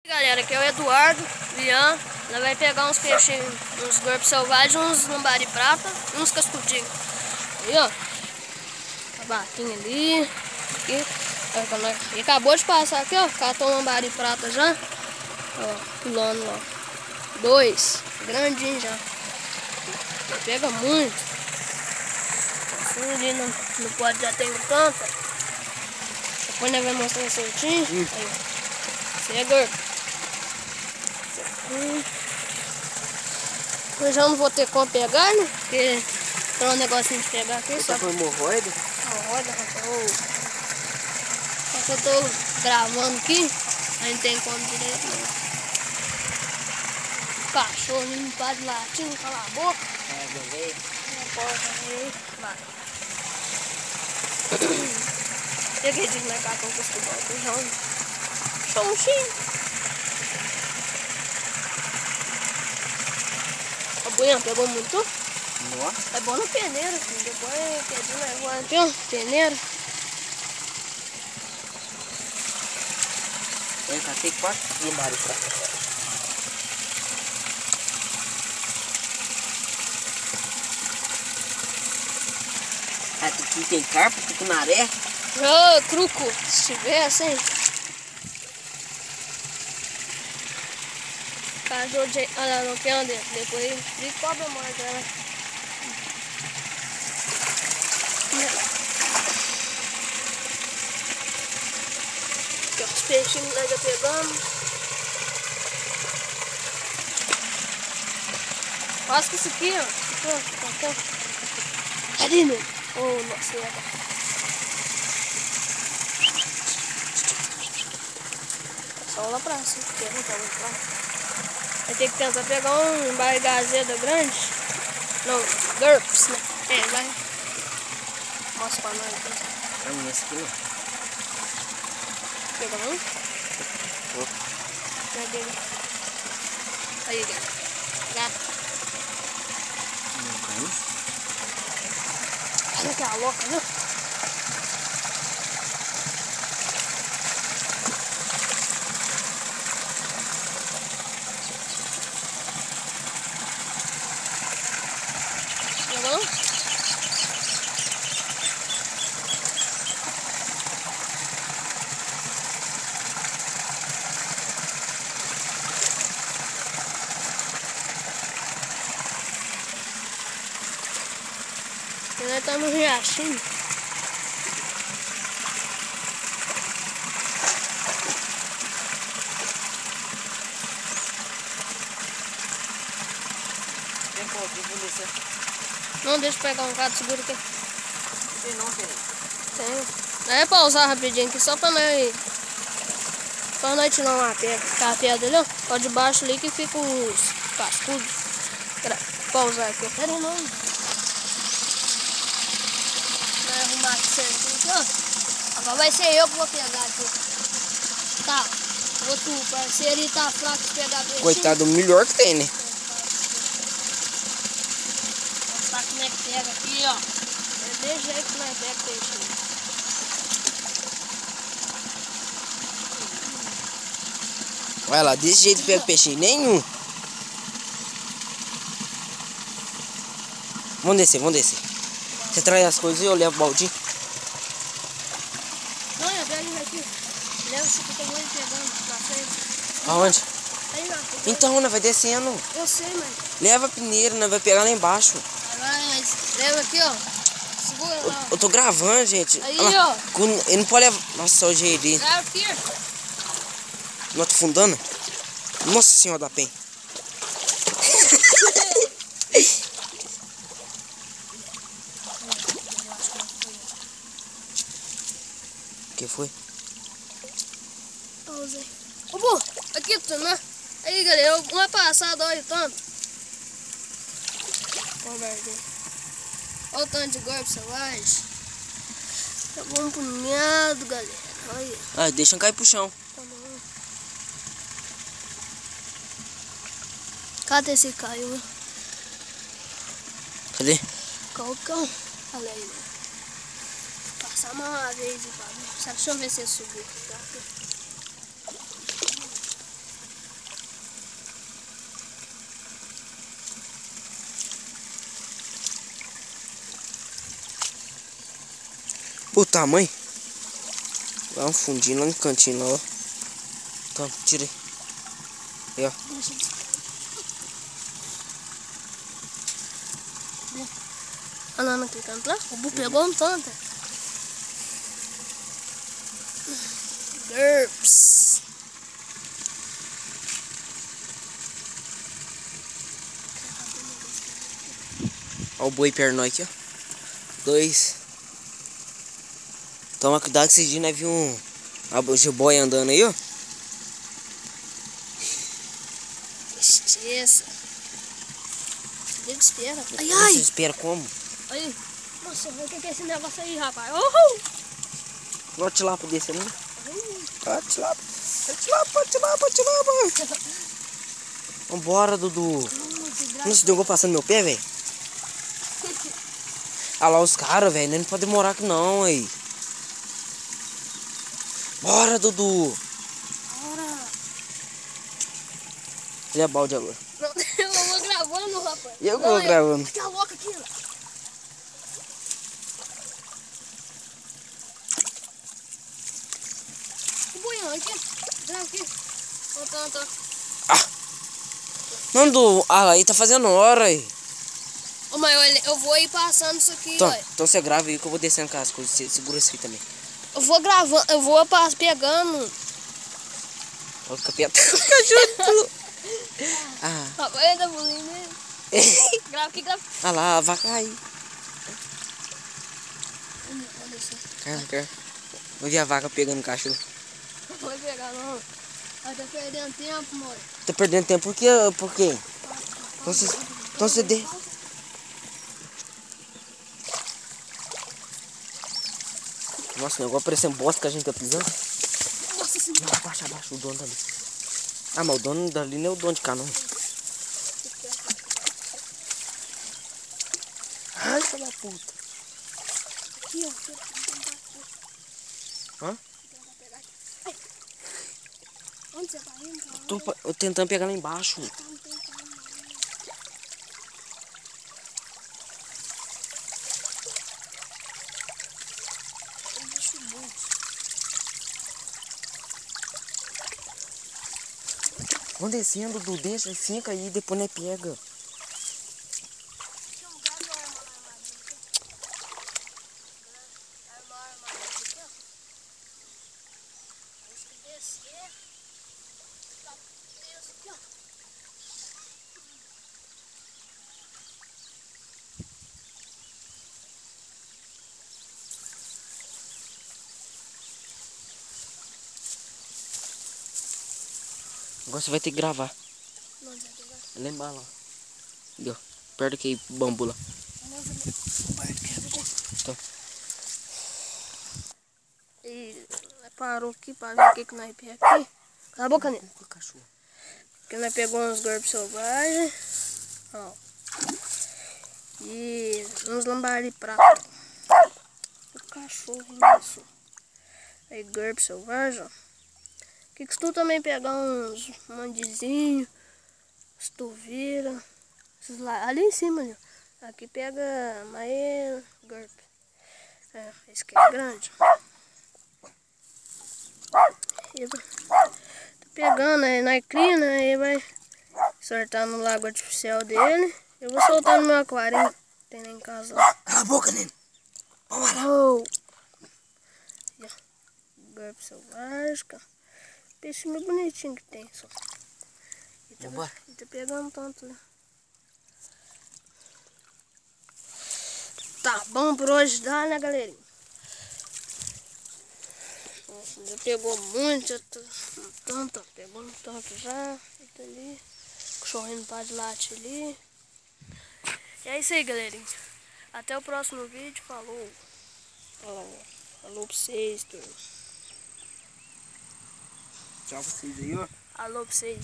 Galera, aqui é o Eduardo, Ian. Nós vai pegar uns peixinhos, uns golpes selvagens, uns lambari prata e uns cascudinhos. Aí, ó. A barquinha ali. Aqui. E acabou de passar aqui, ó. Catou um lambari prata já. Ó, pulando lá. 2. Grandinho já. Pega muito. Assim ali no pote já tem um tanto. Depois nós vamos mostrar certinho. Aí, ó. Esse é gordo. Eu já não vou ter como pegar, né? Porque tem um negocinho de pegar aqui. Só foi hemorroida? Hemorroida, rapaz. Só que eu tô gravando aqui, aí não tem como direito não. Cachorro não para de latir, não cala a boca. Não importa, aí vai. Peguei de mercado com o costurão, feijão. Chãozinho. A boia pegou muito? Nossa. É bom no peneiro, filho. Depois perdi o negócio aqui, ó. Peneiro. Eu catei 4 lambares pra cá. Aqui tem carpa, tucunaré. Truco, se tiver assim. Cachorro de... Olha lá, não tem onde. Depois de cobra morta, né? Aqui, ó, os peixinhos que nós já pegamos. Quase que isso aqui, ó. Ali, meu. Oh, nossa, só lá pra cima, porque não tá muito lá. Vai ter que tentar pegar um barrigazeda grande. Não, GURPS, né? É, vai. Mostra pra nós aqui. Pra mim esse aqui não. Pegou não? Cadê ele? Aí, gato. Não caiu. Olha aquela louca, viu? Pegou? Nós estamos no riachinho. Tem como descer? Não, deixa eu pegar um gato, segura aqui. Tem não, tem. Tem. É pausar rapidinho aqui, só pra nós... Pra nós tirar uma pedra. Tá a pedra ali, ó. Ó de baixo ali que fica os cascudos. Pausar aqui. Pera aí, não. Vai arrumar aqui certinho aqui, ó. Agora vai ser eu que vou pegar aqui. Tá. O outro parceiro ele tá fraco de pegar peixinho. Coitado, o melhor que tem, né? Mostrar como é que pega aqui, ó. É desse jeito que nós pega peixinho. Olha lá, desse jeito pega peixinho nenhum. Vamos descer, vamos descer. Você traz as coisas e eu levo o baldinho. Não, eu pego aqui. Leva esse que tem muito pegando na frente. Aonde? Aí, ó. Então, nós vai descendo. Eu sei, mas... Leva a peneira, nós vai pegar lá embaixo. Mas leva aqui, ó. Segura lá. Eu tô gravando, gente. Aí, olha lá. ó. Ele não pode levar. Nossa, o jeito dele. Leva aqui. Não, tô fundando. Nossa senhora da pen. O que foi? Pausei. Ô, Bu, aqui, tu, né? Aí, galera, uma passada, olha o tanto. Olha o tanto de golpe selvagem. Tá bom um punhado, galera. Olha. Ah, deixa eu cair pro chão. Tá bom. Cadê esse caiu? Cadê? Calcão. Olha aí, né? Passar mais uma vez e pá. Deixa eu ver se ele subiu. Tá? tamanho. Lá um fundinho, lá no cantinho lá, ó. Toma, tira aí. Aí, ó. Olha lá naquele canto lá. O Bu pegou um tanto. GURPS. Ó o boi perto de nós aqui, ó. 2. Toma cuidado que esses dias nós vimos um jiboia andando aí, ó. Tristeza. Diga espera. Ai, Você ai. espera como? Aí. Nossa, o que é esse negócio aí, rapaz? Vou te lá pra descer, né? Pode lá. Vambora, Dudu. Não se deu passando meu pé, velho? Ah lá os caras, velho. Não pode demorar aqui não, aí. Bora, Dudu. Bora. Ele é balde agora. Eu vou gravando, rapaz. E eu vou gravando. Fica louca aqui, ó. O boião aqui. Grava aqui. Tá. Não, Dudu. Ah, aí tá fazendo hora aí. Ô, mas eu vou ir passando isso aqui, Então, ó. então você grava aí que eu vou descendo com as coisas. Você segura isso aqui também. Eu vou gravando, eu vou pegando. Olha o capeta. Cachorro. Ah. Rapaz, tá bonito, né? Grava aqui, grava. Ah lá, a vaca aí. Olha isso. Cara. Vou ver a vaca pegando o cachorro. Não vai pegar, não. Vai tá perdendo tempo, mano. Tá perdendo tempo por quê? Por quê? Então você dê. Nossa, o negócio parecendo bosta que a gente tá pisando. Nossa senhora. Não, abaixa, o dono dali. Ah, mas o dono dali não é o dono de cá, não. Ai, filha da puta. Aqui, ó. Hã? Onde você tá indo, cara? Eu tentando pegar lá embaixo. Vamos descendo, Dudu, deixa, fica aí, depois nós pega. Agora você vai ter que gravar. Não, você vai pegar. Lembra lá. Ali, ó. Perto daquele bambu lá. Então. E parou aqui pra ver o que nós pegamos aqui. Cala a boca, Nino. Cachorro. Aqui nós pegamos uns GURPS selvagens. Ó. E uns lambari prata. O cachorro, isso. Aí GURPS selvagem, ó. Que tu também pegar uns mandizinhos, estoveira, esses lá, ali em cima ali, ó. Aqui pega mais GURP. É, esse aqui é grande. E tá pegando, aí nós cria, né? Aí vai soltar no lago artificial dele. Eu vou soltar no meu aquário, hein? Tem lá em casa lá. Cala a boca, Nino. Vamos lá. Oh. GURP selvagem, peixe meio bonitinho que tem, só. E tá pegando tanto, né? Tá bom por hoje, dá, né, galerinha? Nossa, já pegou muito, já tá tanto, pegou um tanto já. Tá ali, o cachorrinho para de latir ali. E é isso aí, galerinha. Até o próximo vídeo, falou. Falou pra vocês, turma. Tchau pra vocês aí, ó. Alô pra vocês.